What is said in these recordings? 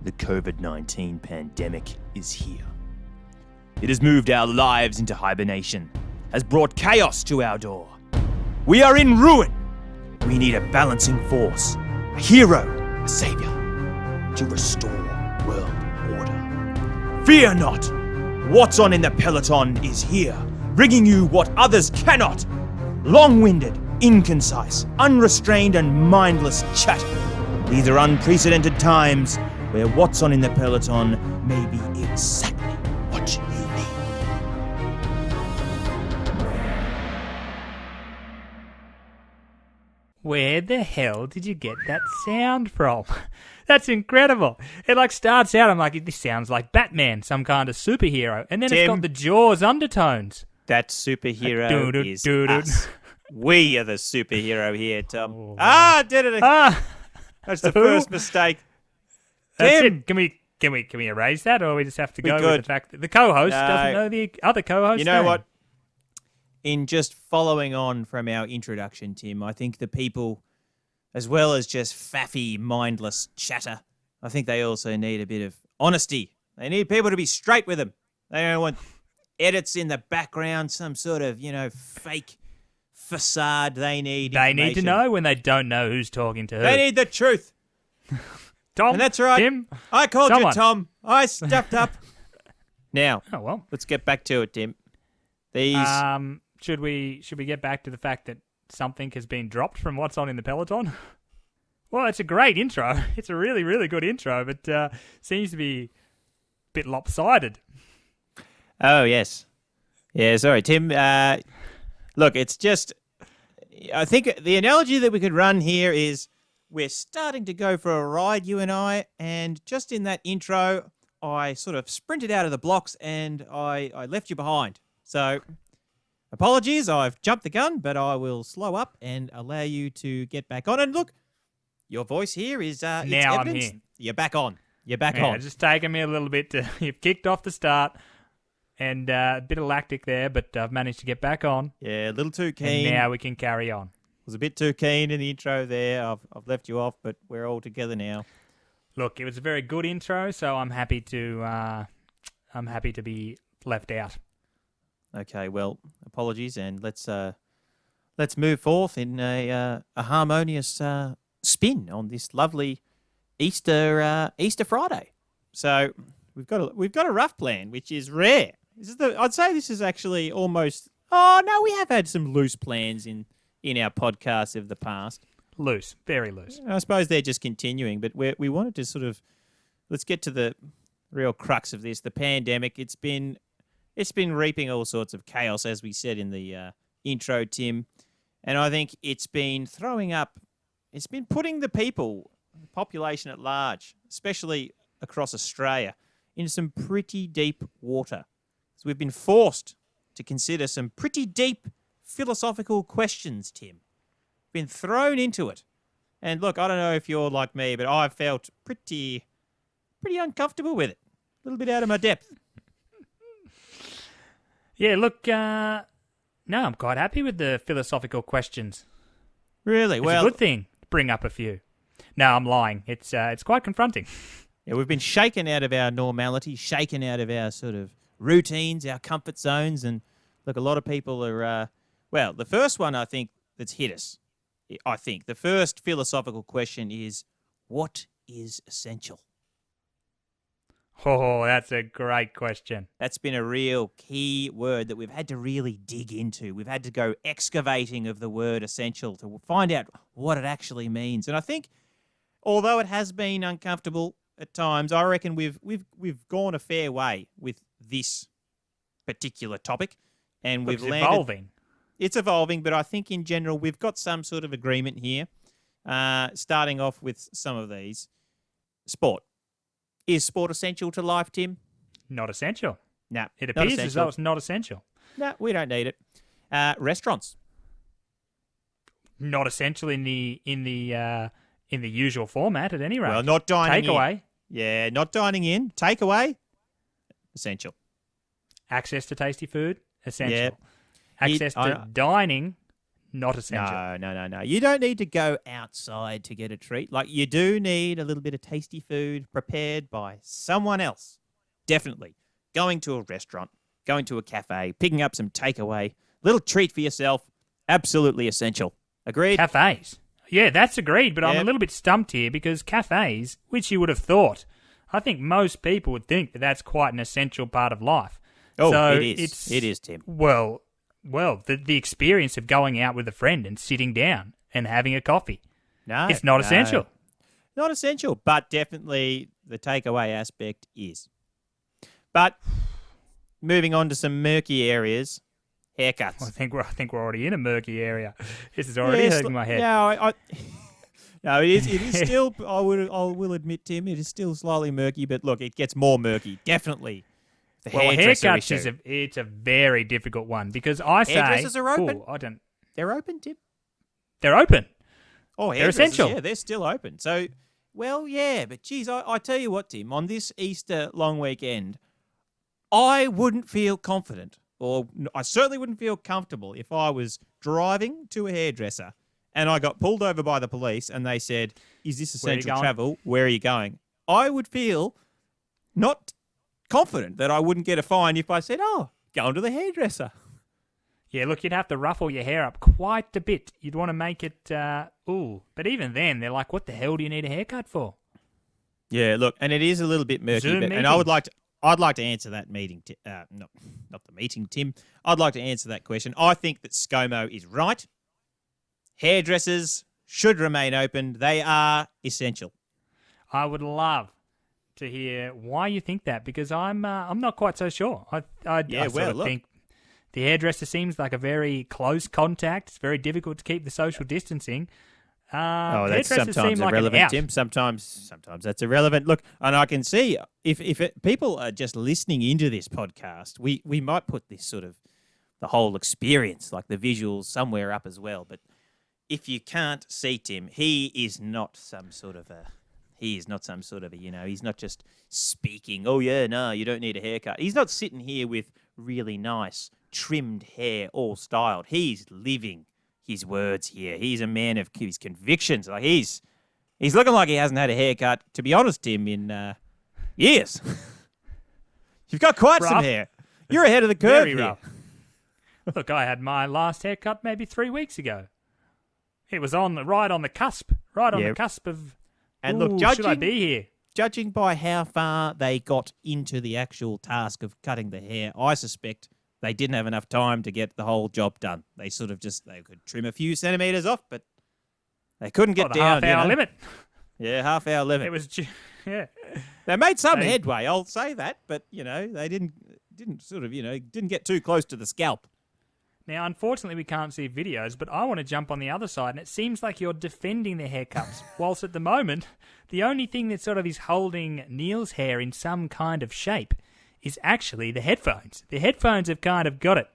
The COVID-19 pandemic is here. It has moved our lives into hibernation, has brought chaos to our door. We are in ruin. We need a balancing force, a hero, a savior, to restore world order. Fear not! What's On In The Peloton is here, bringing you what others cannot. Long-winded, inconcise, unrestrained and mindless chatter. These are unprecedented times where what's on in the Peloton may be exactly what you need. Where the hell did you get that sound from? That's incredible. It starts out, I'm like, this sounds like Batman, some kind of superhero. And then it's got the Jaws undertones. That superhero is us. We are the superhero here, Tom. Oh. Did it. That's the Who? first mistake. That's Tim. it. Can we erase that, or we just have to go could. with the fact that the co-host doesn't know the other co-host? You know what? In just following on from our introduction, Tim, I think the people, as well as just faffy, mindless chatter, I think they also need a bit of honesty. They need people to be straight with them. They don't want edits in the background, some sort of, fake facade. They need to know when they don't know who's talking to who. They need the truth. Tom, And that's right. Tim, I called someone. you Tom. I stuffed up. Now, Oh well. let's get back to it, Tim. These. Should we get back to the fact that something has been dropped from what's on in the Peloton? Well, it's a great intro. It's a really, really good intro, but seems to be a bit lopsided. Oh, yes. Yeah, sorry, Tim. Look, it's just... I think the analogy that we could run here is we're starting to go for a ride, you and I, and just in that intro, I sort of sprinted out of the blocks and I left you behind. So... apologies, I've jumped the gun, but I will slow up and allow you to get back on. And look, your voice here is now it's I'm evidence. here. You're back on. You're back Yeah, on. it's just taken me a little bit to... You've kicked off the start and a bit of lactic there, but I've managed to get back on. Yeah, a little too keen. And now we can carry on. Was a bit too keen in the intro there. I've left you off, but we're all together now. Look, it was a very good intro, so I'm happy to be left out. Okay, well, apologies, and let's move forth in a harmonious spin on this lovely Easter Friday. So we've got a rough plan, which is rare. I'd say this is actually almost. Oh no, we have had some loose plans in our podcasts of the past. Loose, very loose. I suppose they're just continuing, but we wanted to sort of let's get to the real crux of this. The pandemic. It's been reaping all sorts of chaos, as we said in the intro, Tim. And I think it's been putting the people, the population at large, especially across Australia, into some pretty deep water. So we've been forced to consider some pretty deep philosophical questions, Tim. Been thrown into it. And look, I don't know if you're like me, but I've felt pretty uncomfortable with it. A little bit out of my depth. Yeah, look, no, I'm quite happy with the philosophical questions. Really? It's Well, a good thing to bring up a few. No, I'm lying. It's quite confronting. yeah, we've been shaken out of our normality, shaken out of our sort of routines, our comfort zones, and look, a lot of people are, the first one I think that's hit us, the first philosophical question is, what is essential? Oh, that's a great question. That's been a real key word that we've had to really dig into. We've had to go excavating of the word essential to find out what it actually means. And I think, although it has been uncomfortable at times, I reckon we've gone a fair way with this particular topic, and we've landed. Evolving. It's evolving, but I think in general we've got some sort of agreement here. Starting off with some of these, sport. Is sport essential to life, Tim? Not essential. No, It appears as though it's not essential. No, we don't need it. Restaurants. Not essential in the usual format at any rate. Well, not dining Takeaway. in. Yeah, not dining in. Takeaway. Essential. Access to tasty food. Essential. Yeah. Access to dining. not essential. No. You don't need to go outside to get a treat. Like, you do need a little bit of tasty food prepared by someone else. Definitely. Going to a restaurant, going to a cafe, picking up some takeaway, little treat for yourself, absolutely essential. Agreed? Cafes. Yeah, that's agreed, but I'm Yep. a little bit stumped here because cafes, which you would have thought, I think most people would think that that's quite an essential part of life. Oh, So it is. It is, Tim. Well, the experience of going out with a friend and sitting down and having a coffee. No, It's not essential. Not essential, but definitely the takeaway aspect is. But moving on to some murky areas, haircuts. I think we're already in a murky area. This is already hurting my head. Yeah, no, it is still. I will admit, Tim, it is still slightly murky. But look, it gets more murky. Definitely. The hairdresser haircuts issue. it's a very difficult one because I say Hairdressers are open. Ooh, I don't. They're open, Tim. They're open. Oh, They're essential. Yeah, they're still open. So, well, yeah, but geez, I tell you what, Tim, on this Easter long weekend, I wouldn't feel confident, or I certainly wouldn't feel comfortable if I was driving to a hairdresser and I got pulled over by the police and they said, "Is this Where are you essential going?" travel? Where are you going?" I would feel not confident that I wouldn't get a fine if I said, "Oh, going to the hairdresser." Yeah, look, you'd have to ruffle your hair up quite a bit. You'd want to make it, But even then, they're like, what the hell do you need a haircut for? Yeah, look, and it is a little bit murky, Zoom and I'd meetings. like to answer that meeting, not the meeting, Tim. I'd like to answer that question. I think that ScoMo is right. Hairdressers should remain open. They are essential. I would love to hear why you think that because I'm not quite so sure. I think the hairdresser seems like a very close contact. It's very difficult to keep the social distancing. That's hairdressers sometimes seem like an irrelevant, out. Tim. Sometimes that's irrelevant. Look, and I can see if people are just listening into this podcast, we might put this sort of the whole experience, like the visuals, somewhere up as well. But if you can't see Tim, he is not some sort of a, he's not just speaking, "Oh yeah, no, you don't need a haircut." He's not sitting here with really nice trimmed hair, all styled. He's living his words here. He's a man of his convictions. Like he's looking like he hasn't had a haircut, to be honest, Tim, in years. You've got quite some Rough. hair. You're ahead of the curve Very here. rough. Look, I had my last haircut maybe 3 weeks ago. It was right on the cusp of. And look, should I be here? Judging by how far they got into the actual task of cutting the hair, I suspect they didn't have enough time to get the whole job done. They sort of they could trim a few centimetres off, but they couldn't get the down. half-hour limit. Yeah, half-hour limit. It was, yeah. They made some headway, I'll say that, but, they didn't get too close to the scalp. Now, unfortunately, we can't see videos, but I want to jump on the other side, and it seems like you're defending the haircuts, whilst at the moment, the only thing that sort of is holding Neil's hair in some kind of shape is actually the headphones. The headphones have kind of got it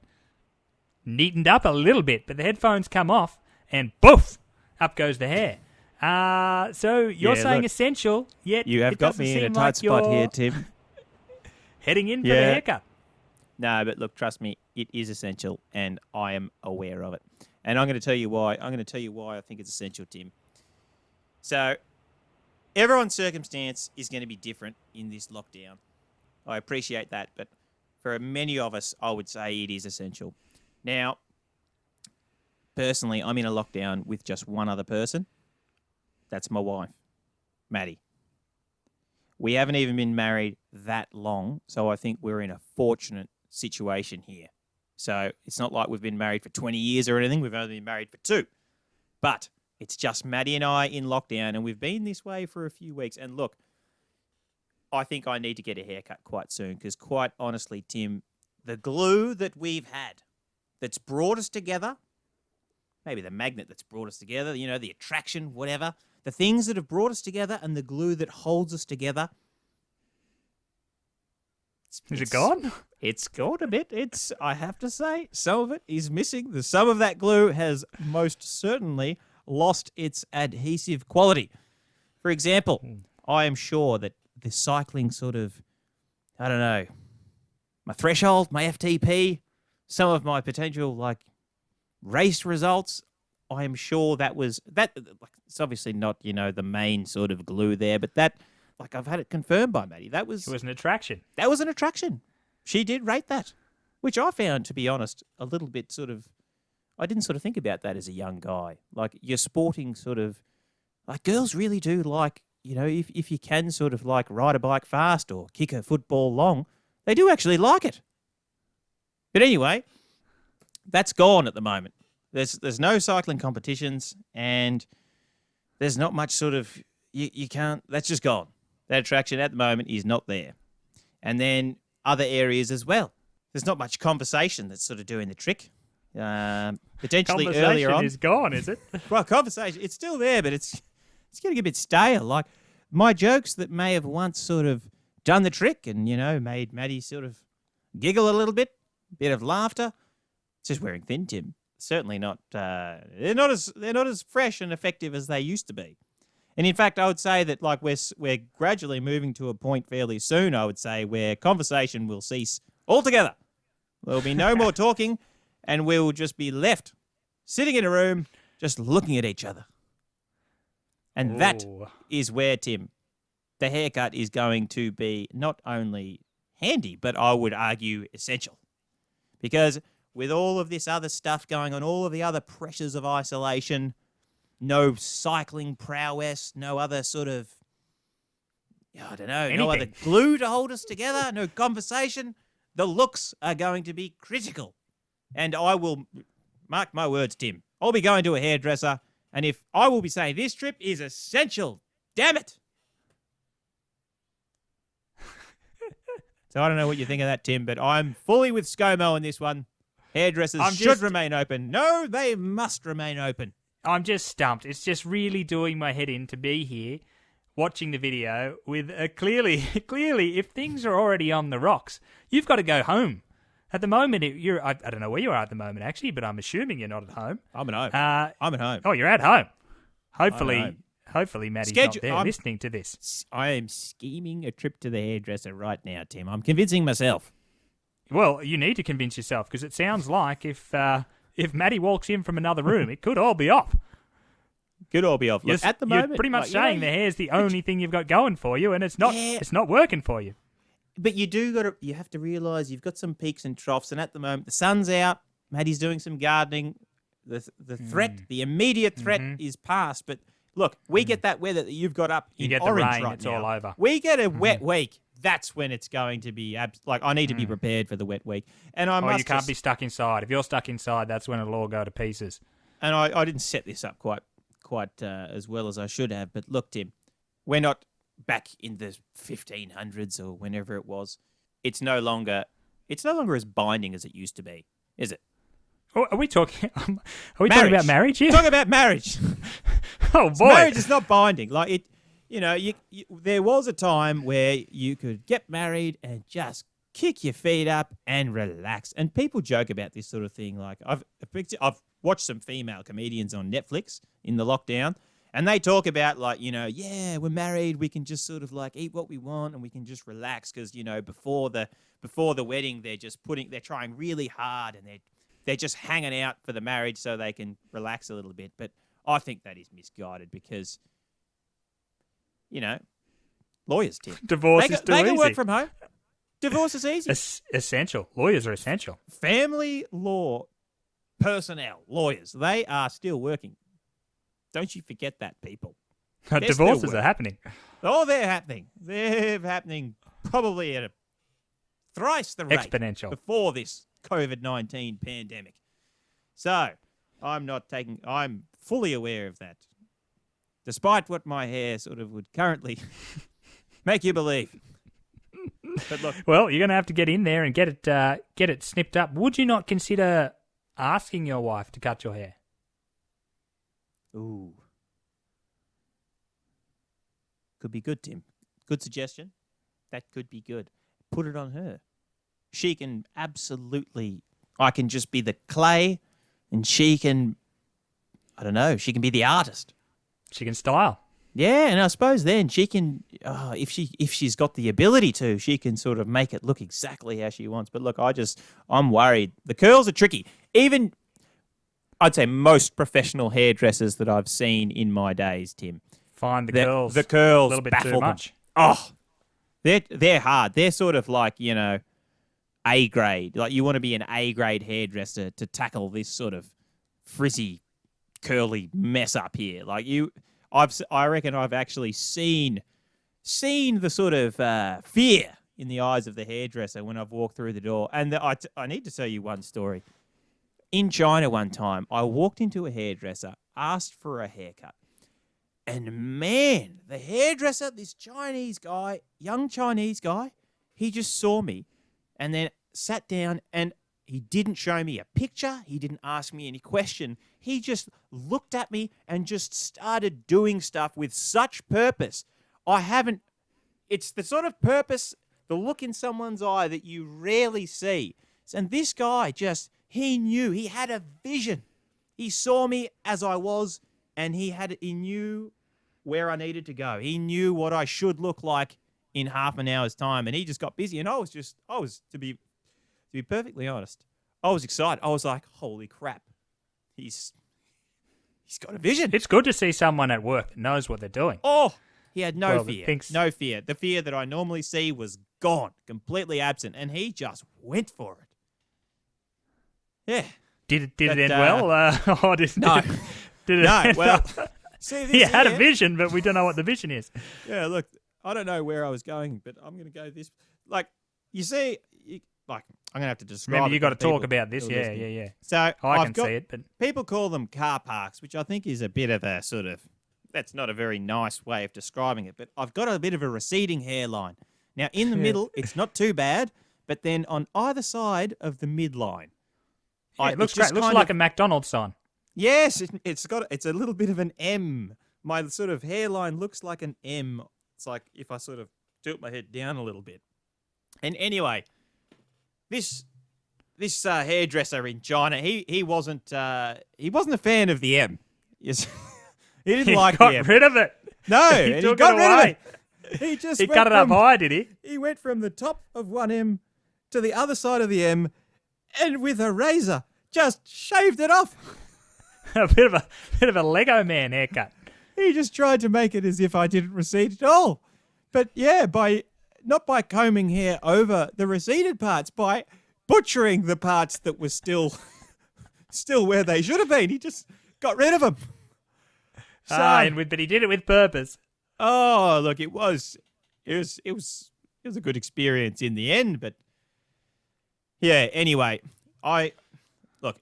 neatened up a little bit, but the headphones come off, and poof, up goes the hair. So you're saying essential, yet you have got me in a tight spot here, Tim. Heading in for the haircut. No, but look, trust me, it is essential, and I am aware of it. And I'm going to tell you why. I think it's essential, Tim. So, everyone's circumstance is going to be different in this lockdown. I appreciate that, but for many of us, I would say it is essential. Now, personally, I'm in a lockdown with just one other person. That's my wife, Maddie. We haven't even been married that long, so I think we're in a fortunate situation here. So it's not like we've been married for 20 years or anything. We've only been married for 2. But it's just Maddie and I in lockdown, and we've been this way for a few weeks. And look, I think I need to get a haircut quite soon because quite honestly, Tim, the glue that we've had that's brought us together, maybe the magnet that's brought us together, the attraction, whatever, the things that have brought us together and the glue that holds us together. Is it gone? It's gone a bit. I have to say, some of it is missing. Some of that glue has most certainly lost its adhesive quality. For example, I am sure that the cycling sort of, I don't know, my threshold, my FTP, some of my potential race results, I am sure that was that. It's obviously not, the main sort of glue there, but that, I've had it confirmed by Maddie. It was an attraction. That was an attraction. She did rate that, which I found, to be honest, a little bit sort of. I didn't sort of think about that as a young guy. Like, you're sporting sort of, girls really do like, if you can sort of ride a bike fast or kick a football long, they do actually like it. But anyway, that's gone at the moment. There's no cycling competitions, and there's not much sort of, you can't, that's just gone. That attraction at the moment is not there. And then other areas as well. There's not much conversation that's sort of doing the trick. Potentially earlier on. Conversation is gone, is it? Well, conversation, it's still there, but it's getting a bit stale. Like, my jokes that may have once sort of done the trick and, made Maddie sort of giggle a little bit of laughter. It's just wearing thin, Tim. Certainly not. They're not as fresh and effective as they used to be. And in fact, I would say that we're gradually moving to a point fairly soon, I would say, where conversation will cease altogether. There'll be no more talking, and we'll just be left sitting in a room just looking at each other. And that is where, Tim, the haircut is going to be not only handy, but I would argue essential. Because with all of this other stuff going on, all of the other pressures of isolation, no cycling prowess, no other sort of, I don't know, no other glue to hold us together, no conversation, the looks are going to be critical. And I will, mark my words, Tim, I'll be going to a hairdresser, and if I will be saying this trip is essential, damn it. So I don't know what you think of that, Tim, but I'm fully with ScoMo on this one. Hairdressers should remain open. No, they must remain open. I'm just stumped. It's just really doing my head in to be here watching the video with clearly, if things are already on the rocks, you've got to go home. At the moment, I don't know where you are at the moment, actually, but I'm assuming you're not at home. I'm at home. I'm at home. Oh, you're at home. Hopefully Maddie's not there listening to this. I am scheming a trip to the hairdresser right now, Tim. I'm convincing myself. Well, you need to convince yourself, because it sounds like if Maddie walks in from another room, it could all be off. Could all be off. Look, at the moment, you're pretty much saying the hair's the only thing you've got going for you, and it's not working for you. But you have to realise you've got some peaks and troughs, and at the moment the sun's out. Maddie's doing some gardening. The threat, the immediate threat, is past. But look, we get that weather that you've got up in Orange rain, right it's now. all over. We get a wet week. That's when it's going to be I need to be prepared for the wet week. And you can't be stuck inside. If you're stuck inside, that's when it'll all go to pieces. And I didn't set this up quite as well as I should have. But look, Tim, we're not back in the 1500s or whenever it was. It's no longer as binding as it used to be, is it? Oh, are we talking? Talking about marriage here? Talking about marriage. Oh boy, marriage is not binding. Like it, there was a time where you could get married and just kick your feet up and relax. And people joke about this sort of thing. Like I've watched some female comedians on Netflix in the lockdown, and they talk about we're married, we can just sort of eat what we want and we can just relax because before the wedding they're trying really hard and they're just hanging out for the marriage so they can relax a little bit. But I think that is misguided because, lawyers, Tim. Divorce is too easy. They can work from home. Divorce is easy. Essential. Lawyers are essential. Family law personnel, lawyers, they are still working. Don't you forget that, people. Divorces are happening. Oh, they're happening. They're happening probably at thrice the rate exponential before this COVID-19 pandemic. So I'm fully aware of that, despite what my hair sort of would currently make you believe. But look, well, you're going to have to get in there and get it snipped up. Would you not consider asking your wife to cut your hair? Ooh. Could be good, Tim. Good suggestion. That could be good. Put it on her. She can absolutely... I can just be the clay and she can... I don't know. She can be the artist. She can style. Yeah, and I suppose then she can... if she's got the ability to, she can sort of make it look exactly how she wants. But look, I'm worried. The curls are tricky. Even I'd say most professional hairdressers that I've seen in my days, Tim. Find the curls. The curls a little bit baffle too much. Them. Oh, they're hard. They're sort of like, A grade. Like, you want to be an A grade hairdresser to tackle this sort of frizzy, curly mess up here. Like, I reckon I've actually seen the sort of fear in the eyes of the hairdresser when I've walked through the door. And I need to tell you one story. In China one time, I walked into a hairdresser, asked for a haircut. And man, the hairdresser, this Chinese guy, young Chinese guy, he just saw me and then sat down, and he didn't show me a picture. He didn't ask me any question. He just looked at me and just started doing stuff with such purpose. It's the sort of purpose, the look in someone's eye that you rarely see. And this guy he knew, he had a vision. He saw me as I was, and he knew where I needed to go. He knew what I should look like in half an hour's time, and he just got busy. And to be perfectly honest, I was excited. I was like, holy crap, he's got a vision. It's good to see someone at work that knows what they're doing. Oh, he had no fear. No fear. The fear that I normally see was gone, completely absent, and he just went for it. Yeah. Did it end well? Or did it No, well, see, he had a vision, but we don't know what the vision is. Yeah, look, I don't know where I was going, but I'm going to go this. Like, you see, I'm going to have to describe. Remember, you got to talk people about this. Yeah. So I can see it, but people call them car parks, which I think is a bit of a sort of, that's not a very nice way of describing it, but I've got a bit of a receding hairline. Now, in the middle, it's not too bad, but then on either side of the midline, it looks great. It looks like a McDonald's sign. Yes, it's a little bit of an M. My sort of hairline looks like an M. It's like if I sort of tilt my head down a little bit. And anyway, this hairdresser in China, he wasn't a fan of the M. Yes, he didn't like the M. He got rid of it. No, he got rid of it. He cut it up high, did he? He went from the top of one M to the other side of the M, and with a razor, just shaved it off. A bit of a Lego man haircut. He just tried to make it as if I didn't recede at all. But yeah, not by combing hair over the receded parts, by butchering the parts that were still where they should have been. He just got rid of them. So, but he did it with purpose. Oh, look, it was a good experience in the end, but yeah, anyway,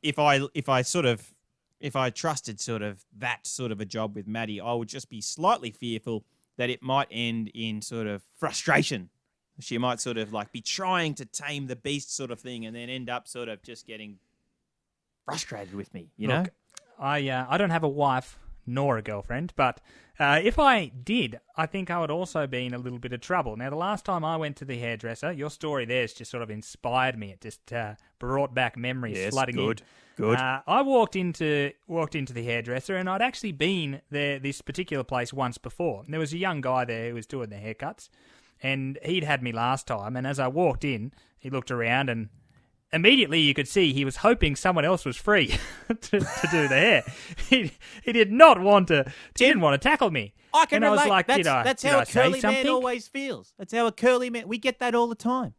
if I trusted sort of that sort of a job with Maddie, I would just be slightly fearful that it might end in sort of frustration. She might sort of like be trying to tame the beast sort of thing and then end up sort of just getting frustrated with me, you know? I don't have a wife nor a girlfriend, but if I did, I think I would also be in a little bit of trouble. Now, the last time I went to the hairdresser, your story there's just sort of inspired me. It just brought back memories flooding in. Good. I walked into the hairdresser, and I'd actually been there, this particular place, once before. There was a young guy there who was doing the haircuts, and he'd had me last time. And as I walked in, he looked around, and immediately you could see he was hoping someone else was free to do the hair. He didn't want to tackle me. I can relate. Was like, that's how a curly man always feels. That's how a curly man. We get that all the time.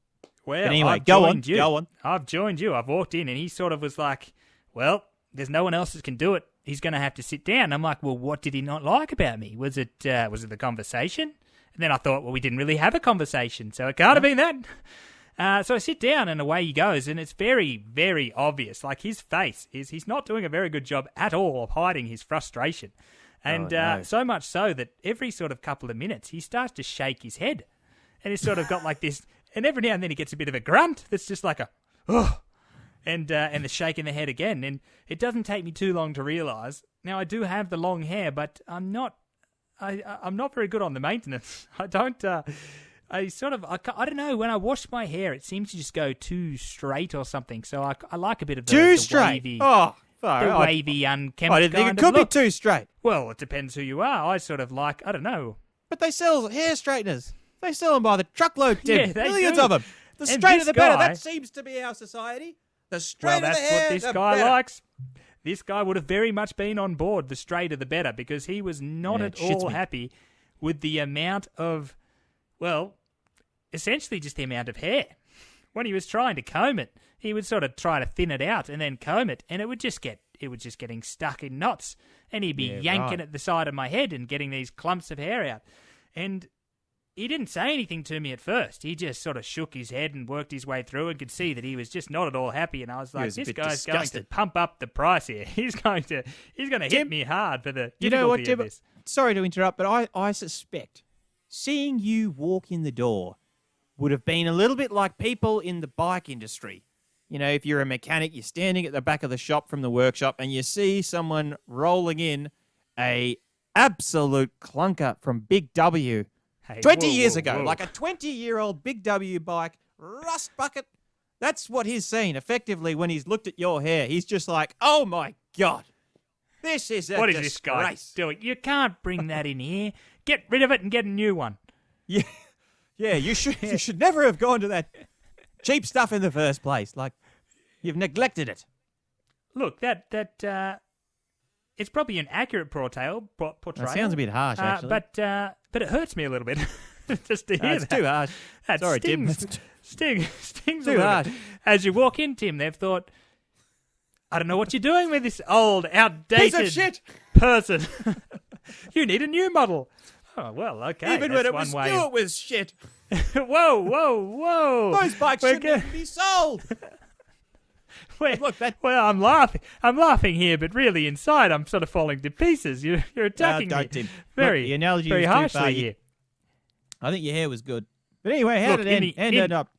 Well, but anyway, go on. I've joined you. I've walked in, and he sort of was like, "Well, there's no one else that can do it. He's going to have to sit down." I'm like, "Well, what did he not like about me? Was it the conversation?" And then I thought, well, we didn't really have a conversation, so it can't have been that. So I sit down, and away he goes, and it's very, very obvious. Like, his face he's not doing a very good job at all of hiding his frustration. And so much so that every sort of couple of minutes, he starts to shake his head. And he's sort of got like this, and every now and then he gets a bit of a grunt that's just like a, oh, and the shake in the head again. And it doesn't take me too long to realise. Now, I do have the long hair, but I'm not very good on the maintenance. I don't know, when I wash my hair, it seems to just go too straight or something. So I like a bit of the straight. Wavy, wavy, unkempt. I didn't think it could be too straight. Well, it depends who you are. I sort of like, I don't know. But they sell hair straighteners. They sell them by the truckload, Tim. Yeah, millions of them. The straighter the better. That seems to be our society. The straighter the hair, that's what this the guy better. likes. this guy would have very much been on board the straighter the better, because he was not at all happy with the amount of, well, essentially just the amount of hair. When he was trying to comb it, he would sort of try to thin it out and then comb it, and it was just getting stuck in knots, and he'd be yanking at the side of my head and getting these clumps of hair out. And he didn't say anything to me at first. He just sort of shook his head and worked his way through and could see that he was just not at all happy. And I was like, this guy's going to pump up the price here. He's going to hit me hard for the difficulty of this. Sorry to interrupt, but I suspect seeing you walk in the door would have been a little bit like people in the bike industry. You know, if you're a mechanic, you're standing at the back of the shop from the workshop and you see someone rolling in a absolute clunker from Big W. Hey, 20 years ago, like a 20-year-old Big W bike, rust bucket. That's what he's seen. Effectively, when he's looked at your hair, he's just like, oh, my God. This is a What is disgrace. this guy doing? You can't bring that in here. Get rid of it and get a new one. Yeah, you should never have gone to that cheap stuff in the first place. Like, you've neglected it. Look, that it's probably an accurate portrayal. That sounds a bit harsh, actually. But it hurts me a little bit just to hear it's that. Too harsh. That Sorry, stings, Tim. stings Too a little harsh. bit. As you walk in, Tim, they've thought, I don't know what you're doing with this old, outdated Piece of shit. person. You need a new model. Oh, well, okay. Even that's when it one was way. new, it was shit. Whoa. Those bikes shouldn't even be sold. Look, Well, I'm laughing here, but really inside I'm sort of falling to pieces. You're attacking me. Tim. Very, Look, the analogy very was too harshly far. here. I think your hair was good. But anyway, how did it end up?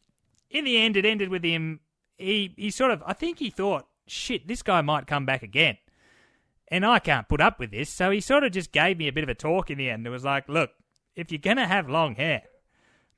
In the end, it ended with him. He sort of, I think he thought, shit, this guy might come back again. And I can't put up with this. So he sort of just gave me a bit of a talk in the end. It was like, look, if you're going to have long hair,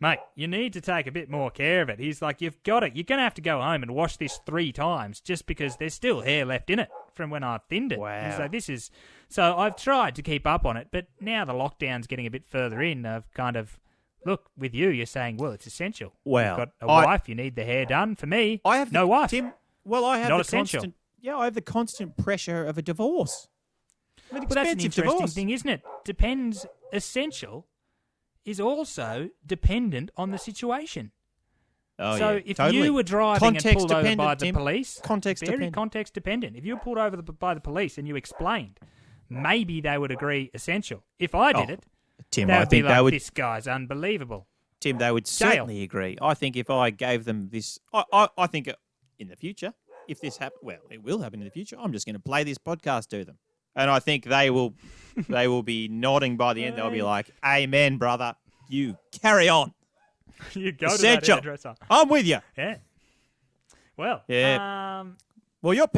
mate, you need to take a bit more care of it. He's like, you've got it. You're going to have to go home and wash this 3 times just because there's still hair left in it from when I thinned it. Wow. He's like, so I've tried to keep up on it, but now the lockdown's getting a bit further in. I've kind of, look, with you're saying, well, it's essential. Well, you've got a wife, you need the hair done. For me, I have no wife. Tim, well, I have Not the essential. constant. Yeah, I have the constant pressure of a divorce. Well, that's an interesting divorce. thing, isn't it? Depends. Essential is also dependent on the situation. Oh, so yeah, if totally. you were driving and pulled over by the police, very context dependent. If you were pulled over by the police and you explained, maybe they would agree essential. If I did it, Tim, they I would be think like, they would. this guy's unbelievable. Tim, they would certainly agree. I think if I gave them this, I think in the future, if this happens, well, it will happen in the future. I'm just going to play this podcast to them, and I think they will be nodding by the end. They'll be like, "Amen, brother. You carry on. You go Essential. to that hairdresser. I'm with you." Yeah. Well, yeah. Well,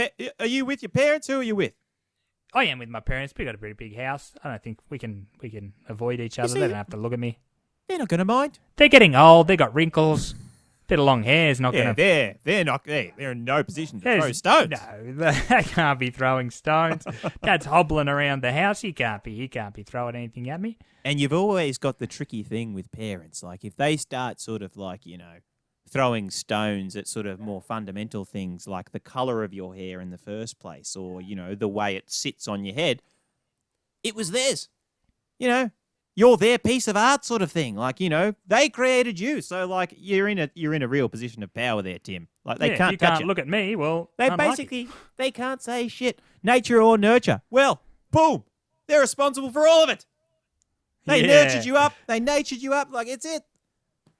are you with your parents? Who are you with? I am with my parents. We got a pretty big house. I don't think we can avoid each other. They don't have to look at me. They're not going to mind. They're getting old. They got wrinkles. Bit of long hair is not going to. They're in no position to throw stones. No, they can't be throwing stones. Dad's hobbling around the house. He can't be throwing anything at me. And you've always got the tricky thing with parents. Like if they start sort of like, throwing stones at sort of more fundamental things like the colour of your hair in the first place or, the way it sits on your head, it was theirs. You're their piece of art sort of thing. Like, they created you. So like you're in a real position of power there, Tim. Like they can't you touch can't it. look at me. Well, They basically they can't say shit. Nature or nurture. Well, boom. They're responsible for all of it. They nurtured you up. They natured you up. Like it's it.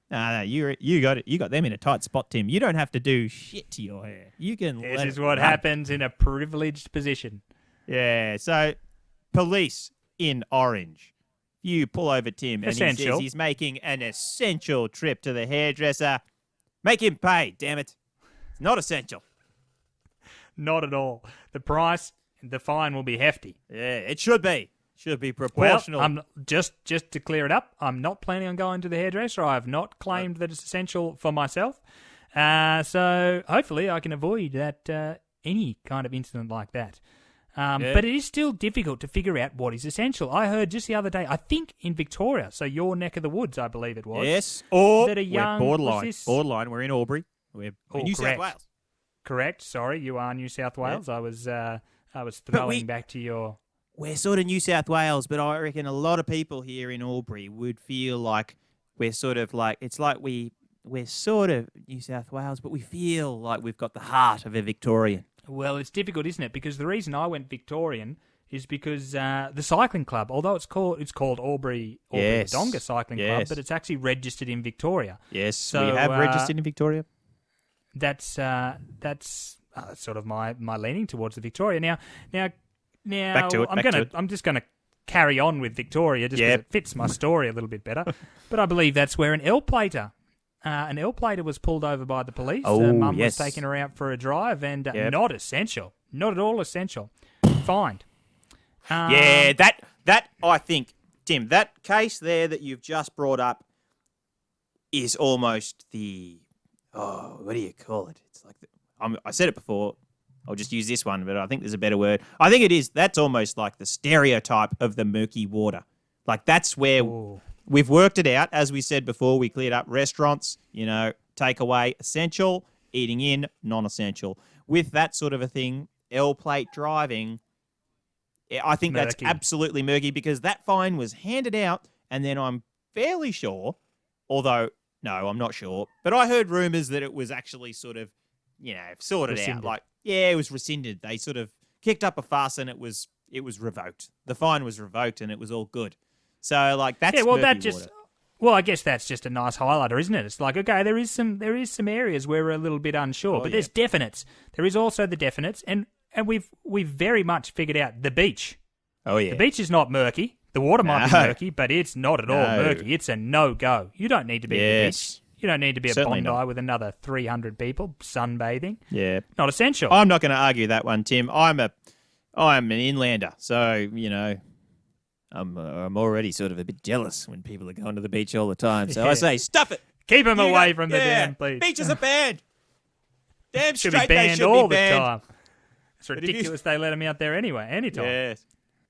No, you got it. You got them in a tight spot, Tim. You don't have to do shit to your hair. You can. This is what happens in a privileged position. Yeah. So, police in Orange. You pull over Tim and he says he's making an essential trip to the hairdresser. Make him pay, damn it. It's not essential. Not at all. The price, the fine will be hefty. Yeah, it should be. Should be proportional. Well, I'm just to clear it up, I'm not planning on going to the hairdresser. I have not claimed that it's essential for myself. So hopefully I can avoid that any kind of incident like that. But it is still difficult to figure out what is essential. I heard just the other day, I think in Victoria, so your neck of the woods, I believe it was. Yes, or that we're borderline. We're in Albury. We're in New South Wales. Correct. Sorry, you are New South Wales. Yeah. I was But throwing back to your... We're sort of New South Wales, but I reckon a lot of people here in Albury would feel like we're sort of like, it's like we're sort of New South Wales, but we feel like we've got the heart of a Victorian. Well, it's difficult, isn't it? Because the reason I went Victorian is because the cycling club, although it's called Albury Wodonga Cycling Club, but it's actually registered in Victoria. Yes, so, we have registered in Victoria. That's sort of my leaning towards the Victoria. Now, back to it. I'm just gonna carry on with Victoria just because it fits my story a little bit better. But I believe that's where an L-plater was pulled over by the police. Mum was taking her out for a drive, and not essential, not at all essential. Fined. That I think, Tim, that case there that you've just brought up is almost the what do you call it? It's like I said it before. I'll just use this one, but I think there's a better word. I think it is. That's almost like the stereotype of the murky water. Like that's where we've worked it out. As we said before, we cleared up restaurants, takeaway, essential, eating in, non-essential. With that sort of a thing, L-plate driving, I think that's absolutely murky because that fine was handed out, and then I'm fairly sure, although, no, I'm not sure, but I heard rumours that it was actually sort of, sorted rescinded. out. Like, it was rescinded. They sort of kicked up a fuss and it was revoked. The fine was revoked and it was all good. So, like, that's murky water. Well, I guess that's just a nice highlighter, isn't it? It's like, okay, there is some areas where we're a little bit unsure, but there's definites. There is also the definites, and we've very much figured out the beach. Oh, yeah. The beach is not murky. The water might be murky, but it's not at all murky. It's a no-go. You don't need to be at the beach. You don't need to be at Bondi with another 300 people sunbathing. Yeah. Not essential. I'm not going to argue that one, Tim. I'm an inlander, so, I'm already sort of a bit jealous when people are going to the beach all the time. So I say, stuff it. Keep them away from the dam, please. Beaches are banned. Damn should straight be banned they should all be banned. the time. It's ridiculous they let them out there anyway, anytime. Yes.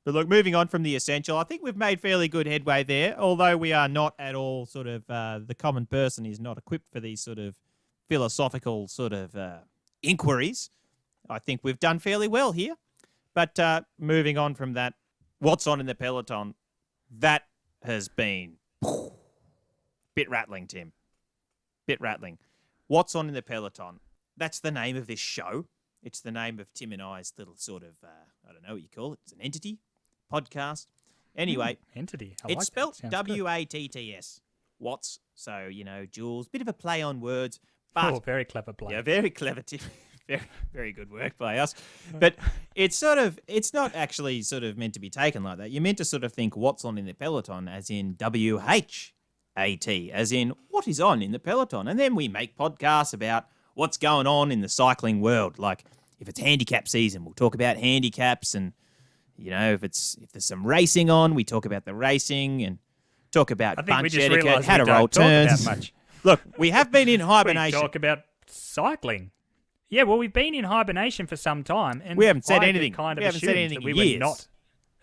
But look, moving on from the essential, I think we've made fairly good headway there, although we are not at all sort of, the common person is not equipped for these sort of philosophical sort of inquiries. I think we've done fairly well here. But moving on from that, what's on in the Peloton, that has been bit rattling, Tim. Bit rattling. What's on in the Peloton? That's the name of this show. It's the name of Tim and I's little sort of, I don't know what you call it. It's an entity, podcast. Anyway. Entity. It's spelt W-A-T-T-S. Watts. So, Jules. Bit of a play on words. But, very clever play. Yeah, very clever, Tim. Very, very good work by us. But it's not actually sort of meant to be taken like that. You're meant to sort of think what's on in the Peloton as in W-H-A-T, as in what is on in the Peloton. And then we make podcasts about what's going on in the cycling world. Like if it's handicap season, we'll talk about handicaps, and if there's some racing on, we talk about the racing and talk about bunch etiquette, how to roll turns. That much. Look, we have been in hibernation. We talk about cycling. Yeah, well, we've been in hibernation for some time, and we haven't said anything. We haven't said anything we in years. were not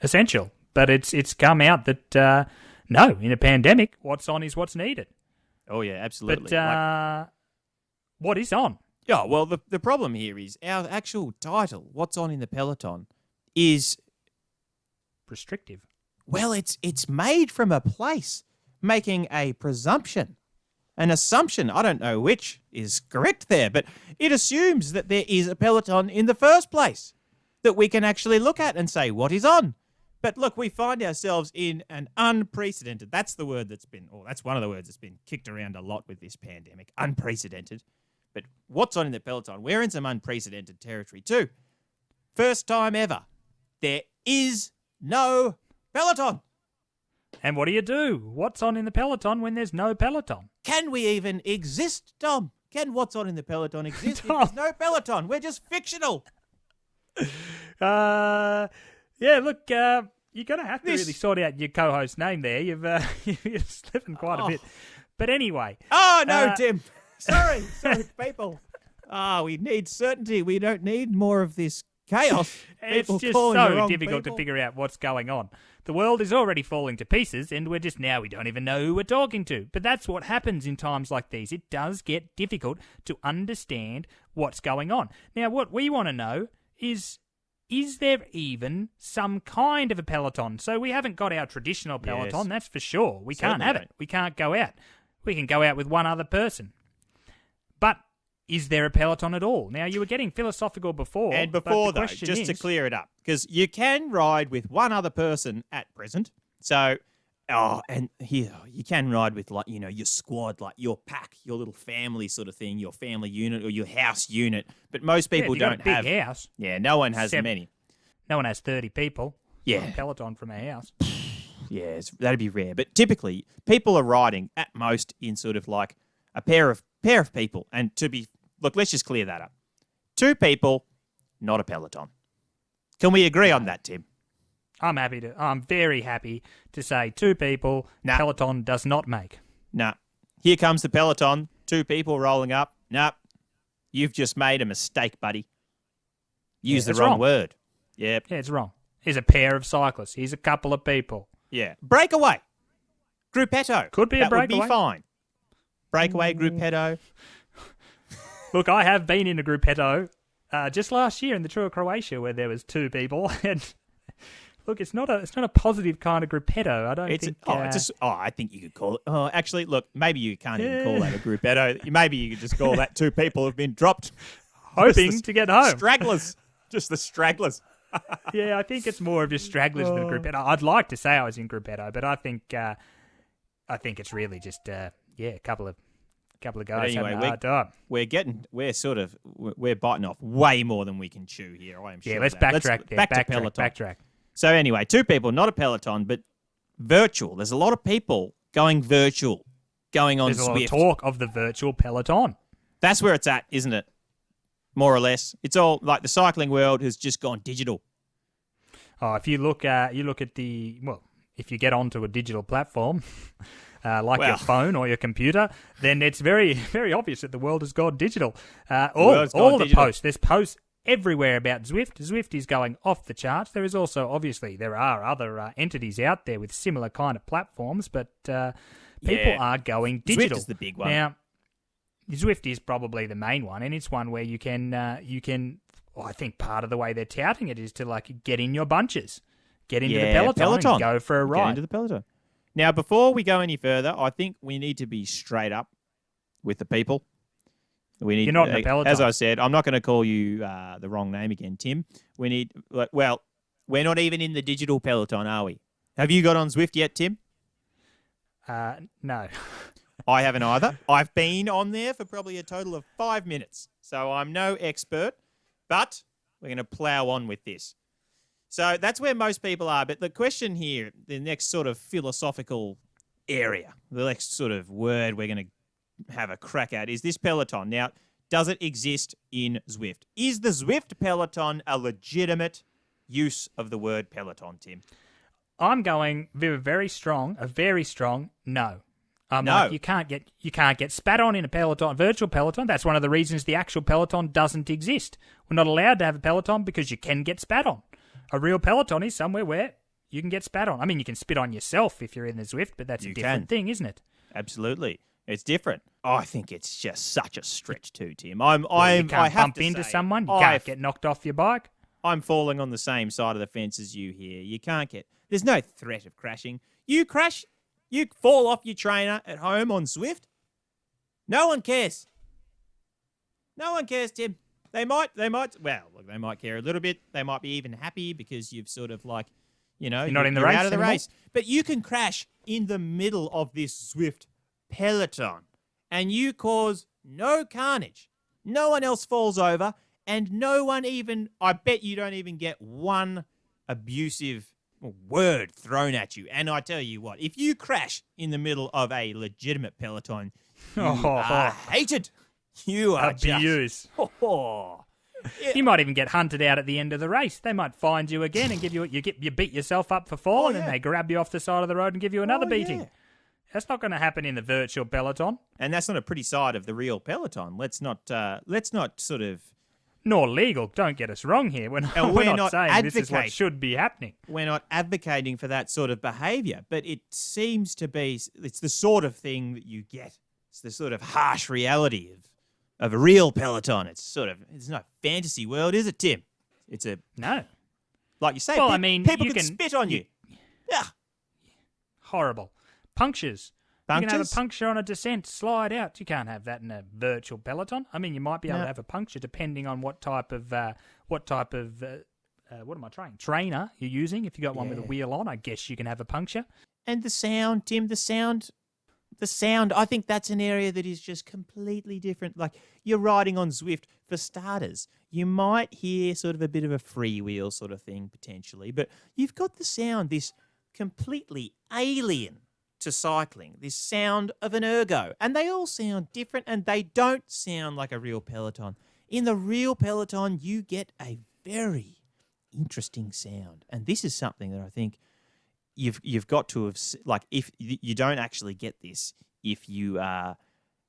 essential, but it's come out that no, in a pandemic, what's on is what's needed. Oh yeah, absolutely. But what is on? Yeah, well, the problem here is our actual title, What's On in the Peloton, is restrictive. Well, it's made from a place making a presumption, an assumption. I don't know which is correct there, but it assumes that there is a Peloton in the first place that we can actually look at and say, what is on? But look, we find ourselves in an unprecedented, that's one of the words that's been kicked around a lot with this pandemic, unprecedented. But what's on in the Peloton? We're in some unprecedented territory too. First time ever, there is no Peloton. And what do? What's on in the Peloton when there's no Peloton? Can we even exist, Tom? Can what's on in the Peloton exist if there's no Peloton? We're just fictional. Yeah, look, you're going to have to really sort out your co-host name there. You're slipping quite a bit. But anyway. Oh, no, Tim. Sorry, people. We need certainty. We don't need more of this chaos. It's just so difficult to figure out what's going on. The world is already falling to pieces, and we don't even know who we're talking to. But that's what happens in times like these. It does get difficult to understand what's going on. Now, what we want to know is is there even some kind of a Peloton? So we haven't got our traditional Peloton, Yes. that's for sure. We can't Certainly have don't. it. We can't go out. We can go out with one other person. But is there a Peloton at all? Now, you were getting philosophical before. And but before, the though, question just to is- clear it up, because you can ride with one other person at present. So, and here, you can ride with, like, you know, your squad, like your pack, your little family sort of thing, your family unit or your house unit. But most Yeah, if people you've got don't a big have. house. Yeah, no one has 7. many. No one has 30 people. Yeah. On a Peloton from our house. Yeah, that'd be rare. But typically, people are riding at most in sort of like a pair of people. And look, let's just clear that up. 2 people, not a Peloton. Can we agree on that, Tim? I'm very happy to say 2 people, Nah. Peloton does not make. Nah. Here comes the Peloton. 2 people rolling up. Nah. You've just made a mistake, buddy. Use the it's wrong wrong. word. Yep. Yeah, it's wrong. Here's a pair of cyclists. Here's a couple of people. Yeah. Breakaway. Gruppetto. Could be a that breakaway. would be fine. Breakaway, Gruppetto. Look, I have been in a gruppetto just last year in the Tour of Croatia where there was 2 people, and look, it's not a positive kind of gruppetto. I don't think. I think you could call it. Oh, actually, look, maybe you can't even call that a gruppetto. Maybe you could just call that 2 people have been dropped, hoping to get home. Stragglers, just the stragglers. Yeah, I think it's more of just stragglers than a gruppetto. I'd like to say I was in gruppetto, but I think it's really just a couple of guys anyway, having a hard time. We're biting off way more than we can chew here. I am sure. Yeah, let's of that. backtrack there. Back to Peloton. Backtrack. So anyway, 2 people, not a Peloton, but virtual. There's a lot of people going virtual, going on There's a lot Swift. of talk of the virtual Peloton. That's where it's at, isn't it? More or less. It's all like the cycling world has just gone digital. Oh, if you look at if you get onto a digital platform your phone or your computer, then it's very, very obvious that the world has gone digital. All the posts, there's posts everywhere about Zwift. Zwift is going off the charts. There is also, obviously, there are other entities out there with similar kind of platforms, but people are going digital. Zwift is the big one. Now, Zwift is probably the main one, and it's one where you can. I think part of the way they're touting it is to like get in your bunches, get into the Peloton, and go for a ride. Get into the Peloton. Now, before we go any further, I think we need to be straight up with the people. You're not in the Peloton. As I said, I'm not going to call you the wrong name again, Tim. We're not even in the digital Peloton, are we? Have you got on Zwift yet, Tim? No. I haven't either. I've been on there for probably a total of 5 minutes, so I'm no expert, but we're going to plow on with this. So that's where most people are. But the question here, the next sort of philosophical area, the next sort of word we're going to have a crack at is this Peloton. Now, does it exist in Zwift? Is the Zwift Peloton a legitimate use of the word Peloton, Tim? I'm going a very strong no. No. Like, you can't get spat on in a Peloton, virtual Peloton. That's one of the reasons the actual Peloton doesn't exist. We're not allowed to have a Peloton because you can get spat on. A real Peloton is somewhere where you can get spat on. I mean, you can spit on yourself if you're in the Zwift, but that's a different thing, isn't it? Absolutely. It's different. I think it's just such a stretch too, Tim. You can't bump into someone. You can't get knocked off your bike. I'm falling on the same side of the fence as you here. You can't get... There's no threat of crashing. You crash, you fall off your trainer at home on Zwift. No one cares. No one cares, Tim. They might, well, look, they might care a little bit. They might be even happy because you've sort of like, you're not in the race out of the anymore? race. But you can crash in the middle of this Zwift Peloton and you cause no carnage. No one else falls over and no one even, I bet you don't even get one abusive word thrown at you. And I tell you what, if you crash in the middle of a legitimate Peloton, you are hated. You are abused. You might even get hunted out at the end of the race. They might find you again and give you beat yourself up for falling, and they grab you off the side of the road and give you another beating. Yeah. That's not going to happen in the virtual Peloton. And that's not a pretty side of the real Peloton. Let's not sort of... Nor legal. Don't get us wrong here. We're not saying this is what should be happening. We're not advocating for that sort of behaviour, but it seems to be... It's the sort of thing that you get. It's the sort of harsh reality of a real Peloton. It's not a fantasy world, is it, Tim? No. Like you say, Well, I mean, people you can can spit on you. Yeah. Horrible. Punctures. You can have a Punctures? puncture on a descent, slide out. You can't have that in a virtual Peloton. I mean, you might be able No. to have a puncture depending on what type of what am I trying? Trainer you're using. If you got one with a Yeah. wheel on, I guess you can have a puncture. And the sound, Tim, the sound, I think that's an area that is just completely different. Like, you're riding on Zwift, for starters, you might hear sort of a bit of a freewheel sort of thing potentially, but you've got the sound, this completely alien to cycling, this sound of an ergo. And they all sound different, and they don't sound like a real Peloton. In the real Peloton, you get a very interesting sound. And this is something that I think you've got to have, like, if you don't actually get this if you are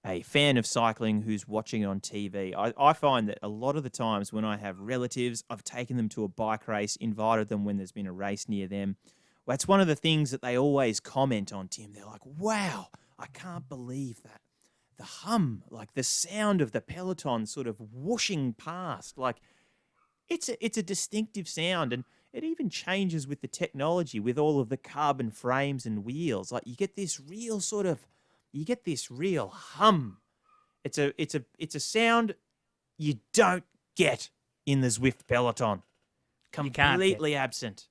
a fan of cycling who's watching it on TV. I find that a lot of the times when I have relatives, I've taken them to a bike race, invited them when there's been a race near them. Well, that's one of the things that they always comment on, Tim. They're like, wow, I can't believe that. The hum, like the sound of the Peloton sort of whooshing past, like it's a distinctive sound, and it even changes with the technology, with all of the carbon frames and wheels. Like, you get this real hum. It's a sound you don't get in the Zwift Peloton. Completely absent.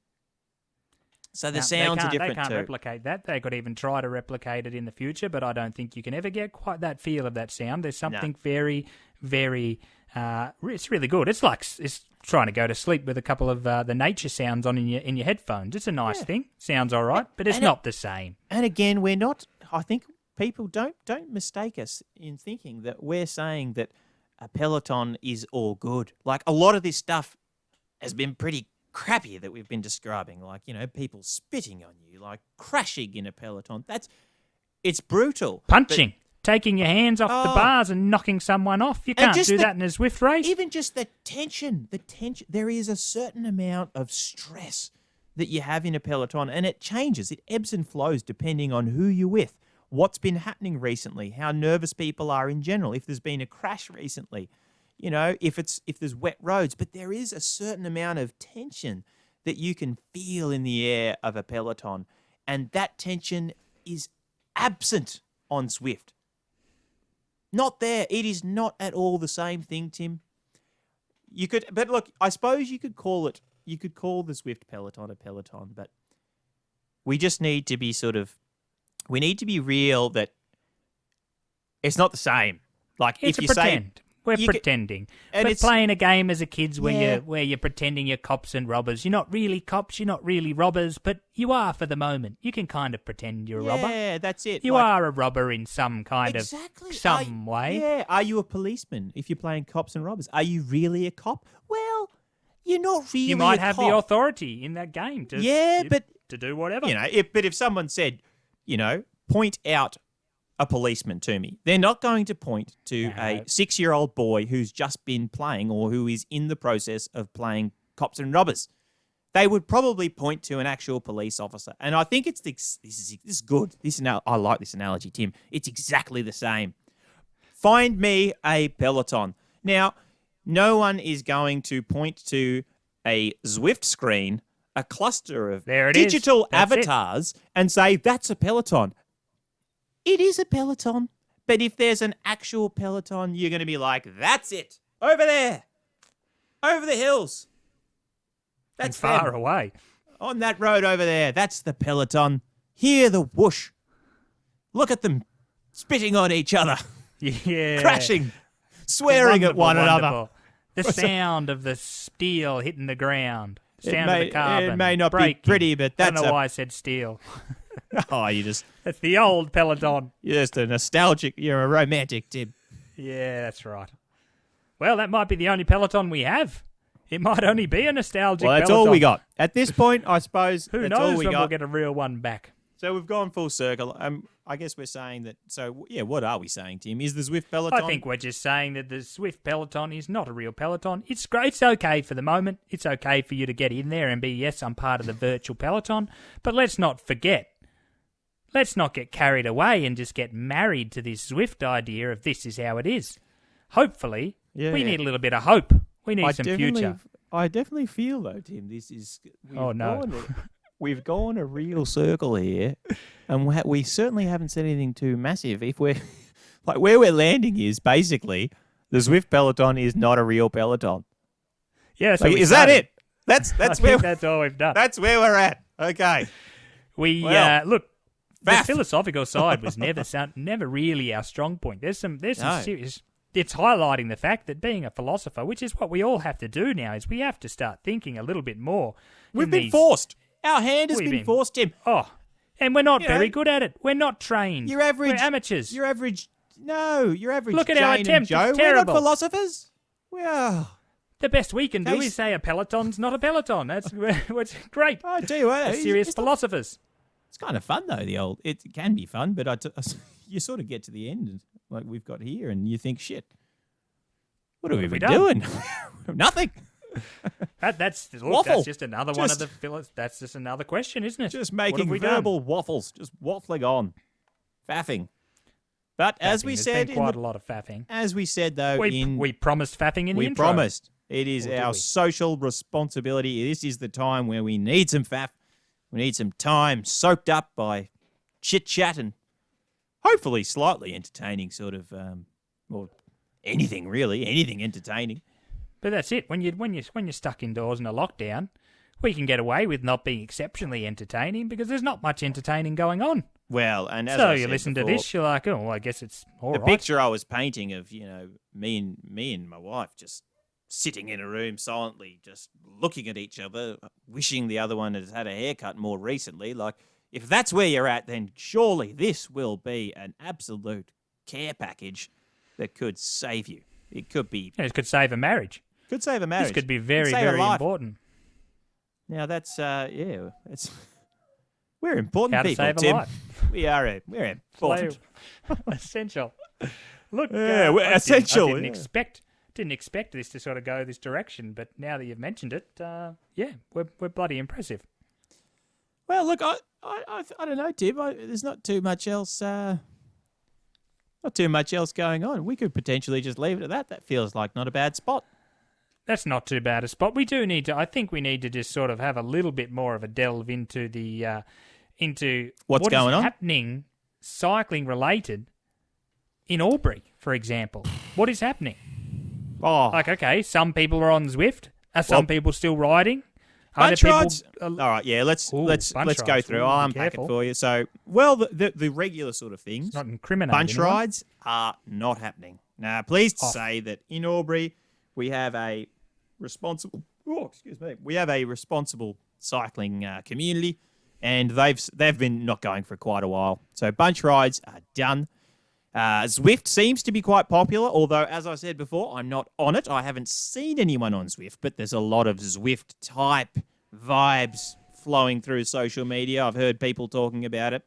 So the sounds are different too. They can't replicate that. They could even try to replicate it in the future, but I don't think you can ever get quite that feel of that sound. There's something very, very, it's really good. It's like it's trying to go to sleep with a couple of the nature sounds on in your headphones. It's a nice thing. Sounds all right, but it's not the same. And again, we're not. I think people don't mistake us in thinking that we're saying that a Peloton is all good. Like, a lot of this stuff has been pretty crappy that we've been describing, like, people spitting on you, like crashing in a Peloton. It's brutal. Punching, taking your hands off the bars and knocking someone off. You can't do that in a Zwift race. Even just the tension. There is a certain amount of stress that you have in a Peloton, and it changes. It ebbs and flows depending on who you're with, what's been happening recently, how nervous people are in general, if there's been a crash recently. If there's wet roads, but there is a certain amount of tension that you can feel in the air of a Peloton, and that tension is absent on Zwift. Not there. It is not at all the same thing, Tim. But look, I suppose you could call the Zwift Peloton a Peloton, but we just need to be we need to be real that it's not the same. Like, it's if you pretend. We're pretending. We're playing a game as a kids where you're pretending you're cops and robbers. You're not really cops, you're not really robbers, but you are for the moment. You can kind of pretend you're a robber. Yeah, that's it. You are a robber in some kind of way. Yeah. Are you a policeman if you're playing cops and robbers? Are you really a cop? Well, you're not really You might have the authority in that game to do whatever. But if someone said, point out a policeman to me, they're not going to point to a 6-year-old boy who's just been playing or who is in the process of playing cops and robbers. They would probably point to an actual police officer. And I think this is good. I like this analogy, Tim. It's exactly the same. Find me a Peloton. Now, no one is going to point to a Zwift screen, a cluster of digital avatars, and say, that's a Peloton. It is a Peloton, but if there's an actual Peloton, you're going to be like, that's it, over there, over the hills. That's far away. On that road over there, that's the Peloton. Hear the whoosh. Look at them spitting on each other. Yeah. Crashing, swearing at one another. The sound of the steel hitting the ground. The sound of the carbon. It may not breaking. be pretty, but that's I don't know why I said steel. That's the old Peloton. You're just a nostalgic, you're a romantic, Tim. Yeah, that's right. Well, that might be the only Peloton we have. It might only be a nostalgic Peloton. Well, that's all we got. At this point, I suppose Who that's knows all we when got. We'll get a real one back. So we've gone full circle. I guess we're saying that, what are we saying, Tim? Is the Zwift Peloton? I think we're just saying that the Zwift Peloton is not a real Peloton. It's great. It's okay for the moment. It's okay for you to get in there and be, yes, I'm part of the virtual Peloton. But let's not forget. Let's not get carried away and just get married to this Zwift idea of this is how it is. Hopefully, we need a little bit of hope. We need some future. I definitely feel though, Tim. This is Oh, no. We've gone a real circle here, and we certainly haven't said anything too massive. If we're like where we're landing is basically the Zwift Peloton is not a real Peloton. Yeah, so Like, is that it? That's where that's all we've done. that's where we're at. Okay. Well, Look. The faff. philosophical side was never really our strong point. There's some No. serious. It's highlighting the fact that being a philosopher, which is what we all have to do now, is we have to start thinking a little bit more. We've been forced. Our hand has been forced, Tim. Oh, and we're not very good at it. We're not trained. Your average, we're amateurs. Your average. Look at Jane our and attempt. Joe. It's We're not terrible. philosophers. We are. The best we can do Case- is say a peloton's not a peloton. That's great. I tell you what, We're serious it's philosophers. It's kind of fun though. It can be fun, but you sort of get to the end, like we've got here, and you think, shit, what have we been doing? Nothing. That's Waffle. just another one of the. That's just another question, isn't it? Just What have making we done? verbal waffles, just waffling on, faffing. But as we There's said, been quite a lot of faffing. as we said though, We promised faffing in the we intro. promised it is Or did our we? social responsibility. This is the time where we need some faff. We need some time soaked up by chit chat and hopefully slightly entertaining, sort of, or anything really, anything entertaining. But that's it. When you're stuck indoors in a lockdown, we can get away with not being exceptionally entertaining because there's not much entertaining going on. Well, and as So I you said listen before, to this, you're like, oh, well, I guess it's all the right. picture I was painting of me and my wife just sitting in a room silently, just looking at each other, wishing the other one had had a haircut more recently. Like, if that's where you're at, then surely this will be an absolute care package that could save you. It could be. Yeah, it could save a marriage. Could save a marriage. This could be very, Save a very life. important. Now that's it's we're important How to people, save a Tim. life. We're important. Essential. Look, Yeah, we're I essential, didn't yeah. expect this to sort of go this direction, but now that you've mentioned it, yeah, we're bloody impressive. Well, look, I don't know, Tim. There's not too much else. Not too much else going on. We could potentially just leave it at that. That feels like not a bad spot. That's not too bad a spot. We do need to. I think we need to just sort of have a little bit more of a delve into the into What's what going is on? happening, cycling related, in Albury, for example. What is happening? Oh, Like, okay, some people are on Zwift. Are some people still riding? bunch Other rides. people, All right, yeah. Let's Ooh, go bunch through. rides. I'll Ooh, be unpack careful. it for you. So, well, the regular sort of things. not incriminating. Bunch anyone. rides are not happening. Now, pleased to Off. say that in Albury we have a responsible. Oh, excuse me. We have a responsible cycling community, and they've been not going for quite a while. So bunch rides are done. Zwift seems to be quite popular, although, as I said before, I'm not on it. I haven't seen anyone on Zwift, but there's a lot of Zwift type vibes flowing through social media. I've heard people talking about it.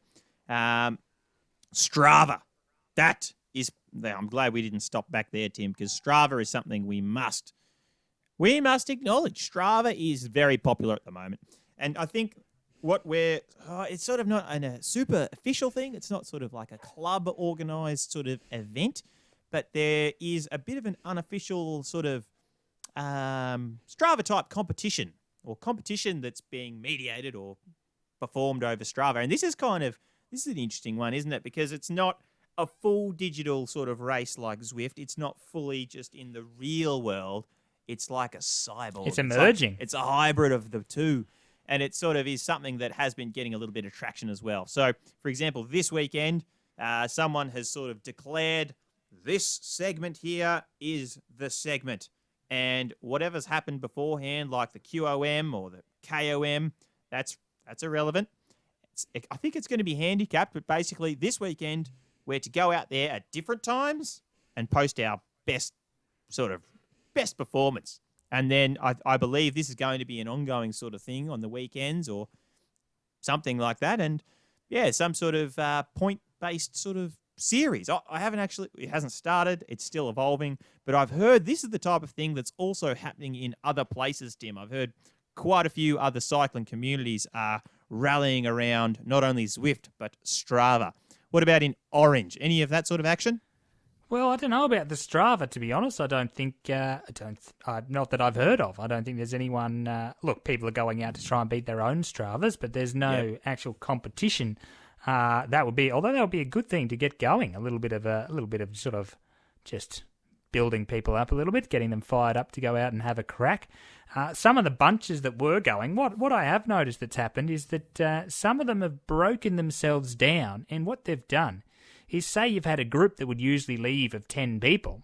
Strava. That is, I'm glad we didn't stop back there, Tim, because Strava is something we must acknowledge. Strava is very popular at the moment. And I think it's sort of not a super official thing. It's not sort of like a club organized sort of event, but there is a bit of an unofficial sort of Strava type competition that's being mediated or performed over Strava. And this is an interesting one, isn't it? Because it's not a full digital sort of race like Zwift. It's not fully just in the real world. It's like a cyborg. It's emerging. It's a hybrid of the two. And it sort of is something that has been getting a little bit of traction as well. So, for example, this weekend, someone has sort of declared this segment here is the segment. And whatever's happened beforehand, like the QOM or the KOM, that's irrelevant. I think it's going to be handicapped, but basically this weekend, we're to go out there at different times and post our best performance. And then I believe this is going to be an ongoing sort of thing on the weekends or something like that. And yeah, some sort of point-based sort of series. It hasn't started. It's still evolving. But I've heard this is the type of thing that's also happening in other places, Tim. I've heard quite a few other cycling communities are rallying around not only Zwift, but Strava. What about in Orange? Any of that sort of action? Well, I don't know about the Strava, to be honest. I don't think, not that I've heard of. I don't think there's anyone. Look, people are going out to try and beat their own Stravas, but there's no actual competition. Although that would be a good thing to get going. A little bit of sort of just building people up a little bit, getting them fired up to go out and have a crack. Some of the bunches that were going, what I have noticed that's happened is that some of them have broken themselves down, and what they've done is, say you've had a group that would usually leave of 10 people.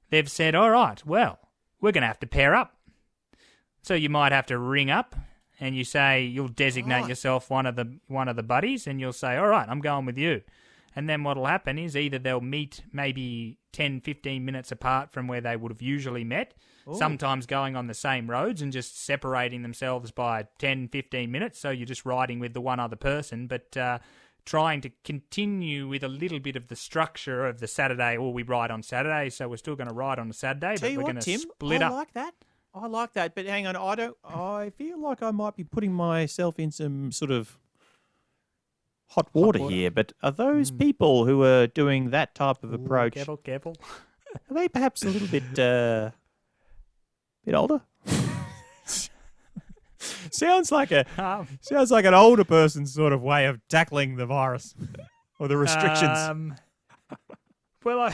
They've said, all right, well, we're going to have to pair up. So you might have to ring up, and you say you'll designate yourself one of the buddies, and you'll say, all right, I'm going with you. And then what'll happen is either they'll meet maybe 10, 15 minutes apart from where they would have usually met, sometimes going on the same roads and just separating themselves by 10, 15 minutes. So you're just riding with the one other person, but trying to continue with a little bit of the structure of the Saturday. We ride on Saturday, so we're still going to ride on a Saturday, but we're going to split up. I like that, but hang on, I feel like I might be putting myself in some sort of hot water here, but are those people who are doing that type of approach, careful. Are they perhaps a little bit older? Sounds like an older person's sort of way of tackling the virus or the restrictions. Well,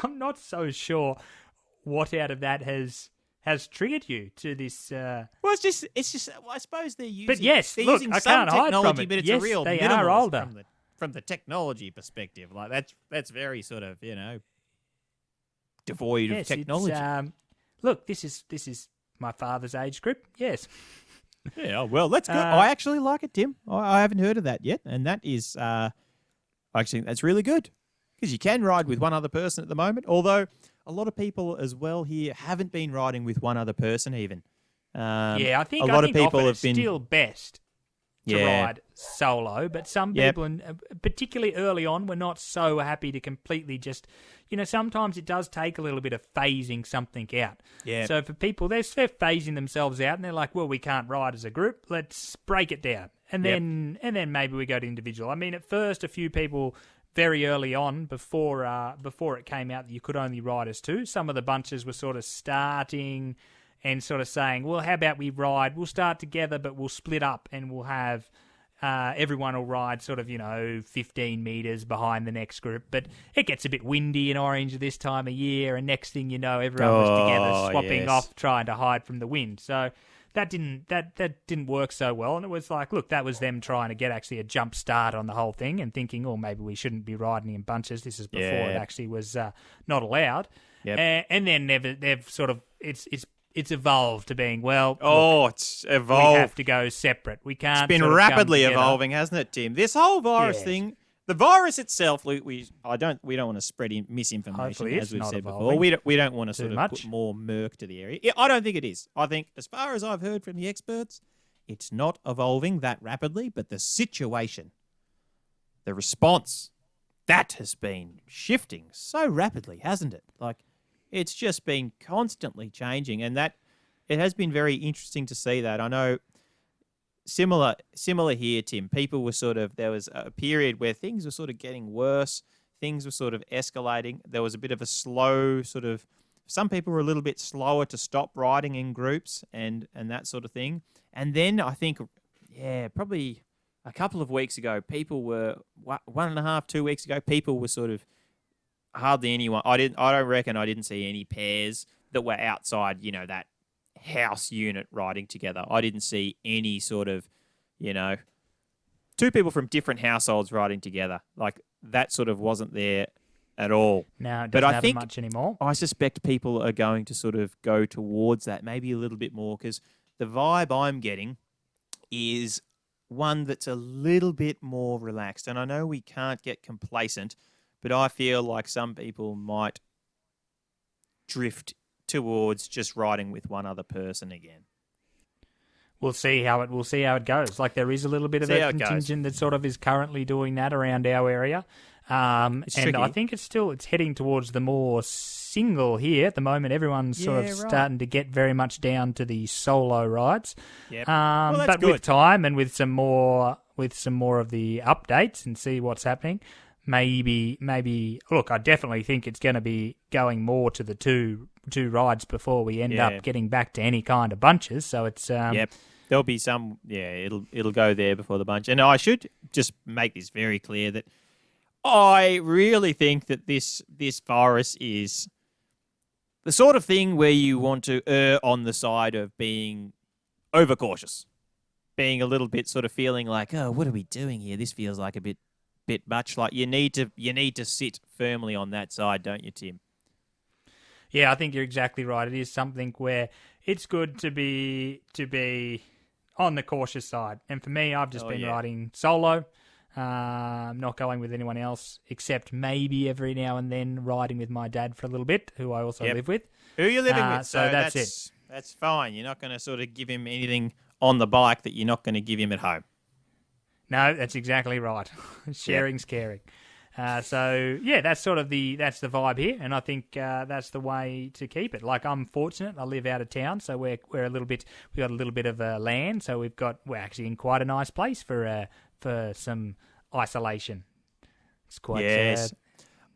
I'm not so sure what out of that has triggered you to this. Well, it's just. Well, I suppose they're using. But yes, they're look, using I some can't hide from technology, it. but it's Yes, a real they minimalist are older from the technology perspective. Like that's very sort of devoid of technology. Look, this is my father's age group. Yes. Yeah, well, that's good. I actually like it, Tim. I haven't heard of that yet, and that is actually that's really good because you can ride with one other person at the moment. Although a lot of people as well here haven't been riding with one other person even. I think a lot of people have been still best to ride solo, but some people, and particularly early on, were not so happy to completely just. Sometimes it does take a little bit of phasing something out. Yeah. So for people, they're phasing themselves out, and they're like, "Well, we can't ride as a group. Let's break it down, and then maybe we go to individual." I mean, at first, a few people very early on, before it came out that you could only ride as two, some of the bunches were sort of starting and sort of saying, "Well, how about we ride? We'll start together, but we'll split up, and we'll have." Everyone will ride sort of, 15 metres behind the next group. But it gets a bit windy in Orange this time of year, and next thing you know, everyone was together swapping off, trying to hide from the wind. So that didn't work so well. And it was like, look, that was them trying to get actually a jump start on the whole thing and thinking, maybe we shouldn't be riding in bunches. This is before it actually was not allowed. Yep. And then they've sort of, it's evolved to being, it's evolved. We have to go separate. We can't. It's been rapidly evolving, hasn't it, Tim? This whole virus thing, the virus itself, we don't want to spread misinformation, hopefully as we've said evolving. before. We don't want to sort of much. put more murk to the area. Yeah, I don't think it is. I think, as far as I've heard from the experts, it's not evolving that rapidly, but the situation, the response, that has been shifting so rapidly, hasn't it? Like, it's just been constantly changing, and that it has been very interesting to see that. I know similar here, Tim. People were there was a period where things were sort of getting worse. Things were sort of escalating. There was a bit of a slow some people were a little bit slower to stop riding in groups and that sort of thing. And then I think, probably a couple of weeks ago, people were 1.5, 2 weeks ago, people were sort of hardly anyone. I don't reckon I didn't see any pairs that were outside, that house unit riding together. I didn't see any sort of, two people from different households riding together. Like, that sort of wasn't there at all. No, it doesn't happen much anymore. I suspect people are going to sort of go towards that maybe a little bit more, because the vibe I'm getting is one that's a little bit more relaxed. And I know we can't get complacent, but I feel like some people might drift towards just riding with one other person again. We'll see how it goes. Like, there is a little bit of a contingent that sort of is currently doing that around our area. And tricky. I think it's heading towards the more single here at the moment. Everyone's sort of starting to get very much down to the solo rides. Yep. But good. With time and with some more of the updates and see what's happening, maybe. Look, I definitely think it's going to be going more to the two rides before we end up getting back to any kind of bunches. So it's Yep. There'll be some. Yeah, it'll go there before the bunch. And I should just make this very clear that I really think that this virus is the sort of thing where you want to err on the side of being overcautious, being a little bit sort of feeling like, oh, what are we doing here? This feels like a bit much. Like you need to sit firmly on that side, don't you, Tim? Yeah, I think you're exactly right. It is something where it's good to be on the cautious side. And for me, I've just been riding solo. Not going with anyone else, except maybe every now and then riding with my dad for a little bit, who I also live with. Who are you living with? So that's it. That's fine. You're not going to sort of give him anything on the bike that you're not going to give him at home. No, that's exactly right. Sharing's caring. So yeah, that's the vibe here, and I think that's the way to keep it. Like I'm fortunate, I live out of town, so we've got a little bit of land, so we're actually in quite a nice place for some isolation. It's quite sad.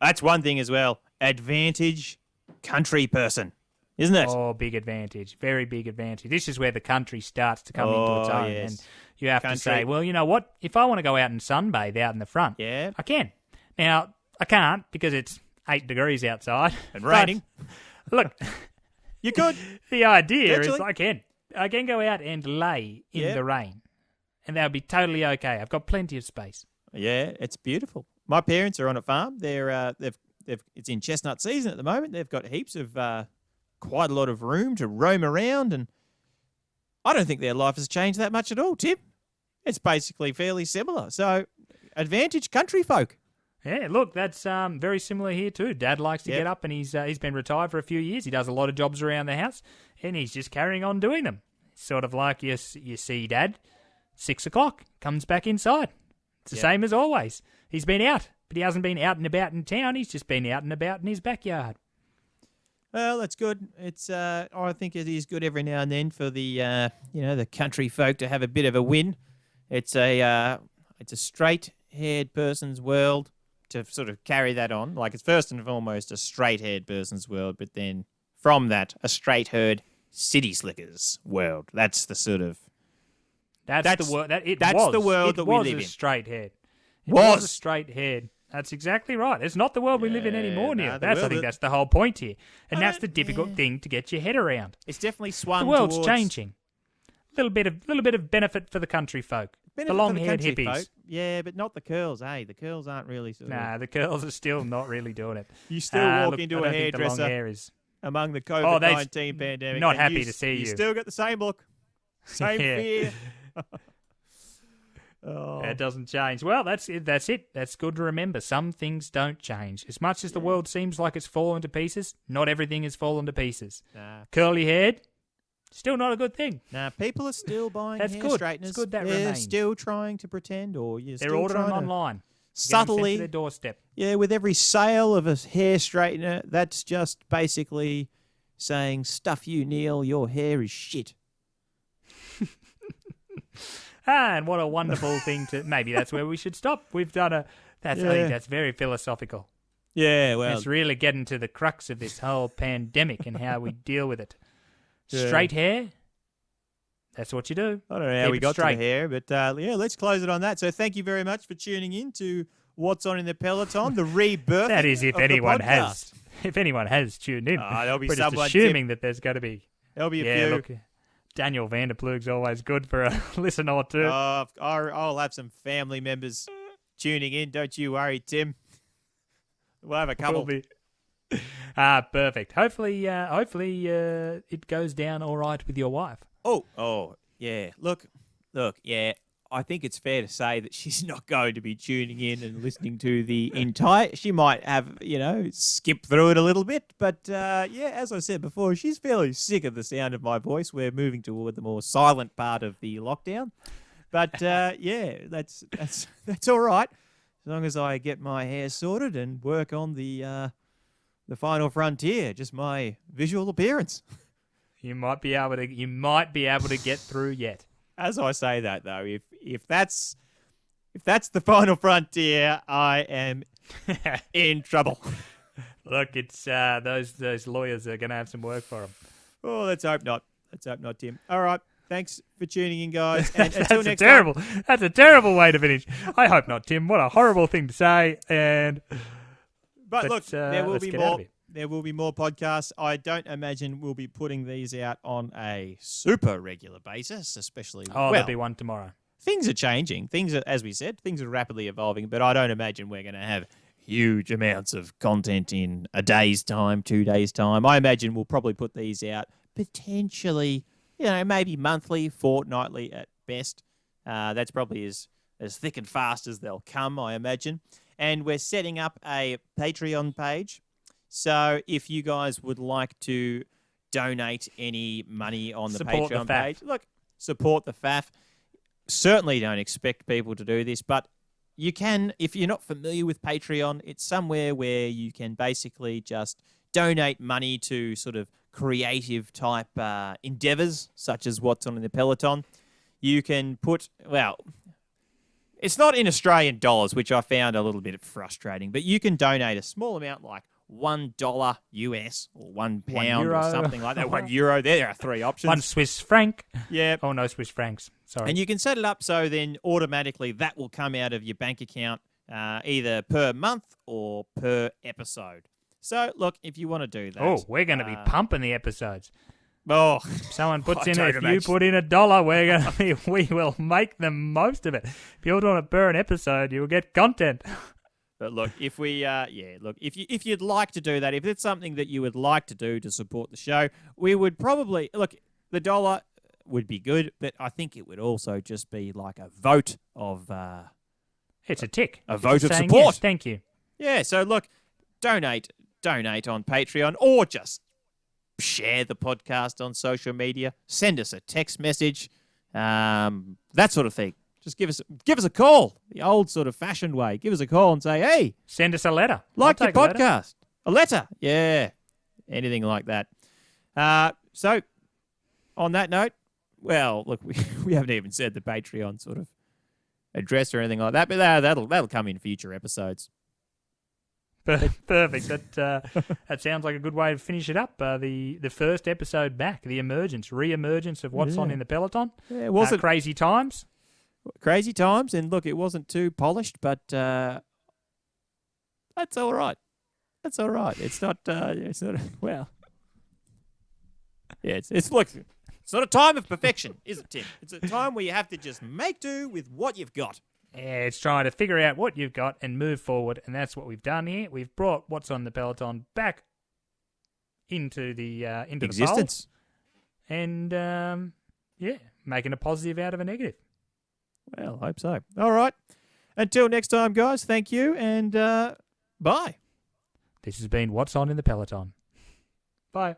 That's one thing as well. Advantage country person, isn't it? Oh, big advantage. Very big advantage. This is where the country starts to come into its own. Yes. And you have to say, well, you know what? If I want to go out and sunbathe out in the front, I can. Now, I can't because it's 8 degrees outside. And raining. Look, you could. The idea is I can go out and lay in the rain. And that would be totally okay. I've got plenty of space. Yeah, it's beautiful. My parents are on a farm. It's in chestnut season at the moment. They've got heaps of quite a lot of room to roam around, and I don't think their life has changed that much at all, Tim. It's basically fairly similar. So, advantage country folk. Yeah, look, that's very similar here too. Dad likes to get up, and he's been retired for a few years. He does a lot of jobs around the house, and he's just carrying on doing them. Sort of like you see Dad. 6 o'clock, comes back inside. It's the same as always. He's been out, but he hasn't been out and about in town. He's just been out and about in his backyard. Well, that's good. It's I think it is good every now and then for the the country folk to have a bit of a win. It's a straight-haired person's world to sort of carry that on. Like it's first and foremost a straight-haired person's world, but then from that a straight-haired city slickers world. That's the sort of That's the world that it that's was. the world that we live in. It was a straight head. It was a straight head. That's exactly right. It's not the world we live in anymore, Neil. I think that's the whole point here. And that's the difficult thing to get your head around. It's definitely swung The world's towards... changing. Little bit of benefit for the country folk. The long-haired hippies. Folk. Yeah, but not the curls, hey? The curls aren't really sort of... Nah, the curls are still not really doing it. You still walk into a hairdresser among the COVID-19 pandemic. Not happy to see you. You still got the same look. Same fear. It doesn't change. Well, that's it. That's good to remember. Some things don't change. As much as the world seems like it's fallen to pieces, not everything is fallen to pieces. Nah. Curly haired, still not a good thing. Nah, people are still buying hair straighteners. It's good that They're remains. still trying to pretend, or they're ordering them online. Subtly, to their doorstep. Yeah, with every sale of a hair straightener, that's just basically saying, "Stuff you, Neil. Your hair is shit." And what a wonderful thing to... Maybe that's where we should stop. We've done I think that's very philosophical. Yeah, well... It's really getting to the crux of this whole pandemic and how we deal with it. Yeah. Straight hair, that's what you do. I don't know how we got to the hair, but let's close it on that. So thank you very much for tuning in to What's On In The Peloton, the rebirth. That is if anyone has tuned in. There'll be We're just assuming that there's going to be... There'll be a few... Look, Daniel Vanderplug's always good for a listen or two. I'll have some family members tuning in. Don't you worry, Tim. We'll have a couple. Perfect. Hopefully, it goes down all right with your wife. Oh, yeah. Look, yeah. I think it's fair to say that she's not going to be tuning in and listening to the entire... She might have, skip through it a little bit. But, as I said before, she's fairly sick of the sound of my voice. We're moving toward the more silent part of the lockdown. But, that's all right. As long as I get my hair sorted and work on the final frontier, just my visual appearance. You might be able to get through yet. As I say that, though, if that's the final frontier, I am in trouble. Look, it's those lawyers are going to have some work for them. Oh, let's hope not. Let's hope not, Tim. All right. Thanks for tuning in, guys. And until next terrible. time. That's a terrible way to finish. I hope not, Tim. What a horrible thing to say. But look, there will let's be get out more. of here. There will be more podcasts. I don't imagine we'll be putting these out on a super regular basis, especially. There'll be one tomorrow. Things are changing. Things are, as we said, things are rapidly evolving. But I don't imagine we're going to have huge amounts of content in a day's time, 2 days' time. I imagine we'll probably put these out potentially, maybe monthly, fortnightly at best. That's probably as thick and fast as they'll come, I imagine. And we're setting up a Patreon page. So if you guys would like to donate any money on the Patreon page, look, support the FAF. Certainly don't expect people to do this, but you can, if you're not familiar with Patreon, it's somewhere where you can basically just donate money to sort of creative type endeavors, such as what's on in the Peloton. You can put, it's not in Australian dollars, which I found a little bit frustrating, but you can donate a small amount like $1 US or £1 or something like that. €1. There are three options. 1 Swiss franc. Yeah. Oh, no Swiss francs. Sorry. And you can set it up so then automatically that will come out of your bank account either per month or per episode. So, look, if you want to do that. Oh, we're going to be pumping the episodes. Oh, someone puts in if you put in $1, we will make the most of it. If you're doing it per an episode, you'll get content. But look, if if you'd like to do that, if it's something that you would like to do to support the show, we would probably look. The dollar would be good, but I think it would also just be like a vote of. It's a tick. A vote of saying support. Yes, thank you. Yeah. So look, donate on Patreon, or just share the podcast on social media. Send us a text message, that sort of thing. Just give us a call, the old sort of fashioned way. Give us a call and say, hey. Send us a letter. Like the podcast. A letter. Yeah. Anything like that. So, on that note, well, look, we haven't even said the Patreon sort of address or anything like that, but that'll come in future episodes. Perfect. That sounds like a good way to finish it up. The first episode back, the re-emergence of what's on in the Peloton. Yeah, it wasn't crazy times. Crazy times, and look, it wasn't too polished, but that's all right. That's all right. It's not. It's not. Well, yeah. It's look. It's not a time of perfection, is it, Tim? It's a time where you have to just make do with what you've got. Yeah, it's trying to figure out what you've got and move forward, and that's what we've done here. We've brought what's on the Peloton back into the existence, the fold, and making a positive out of a negative. Well, I hope so. All right. Until next time, guys, thank you, and bye. This has been What's On in the Peloton. Bye.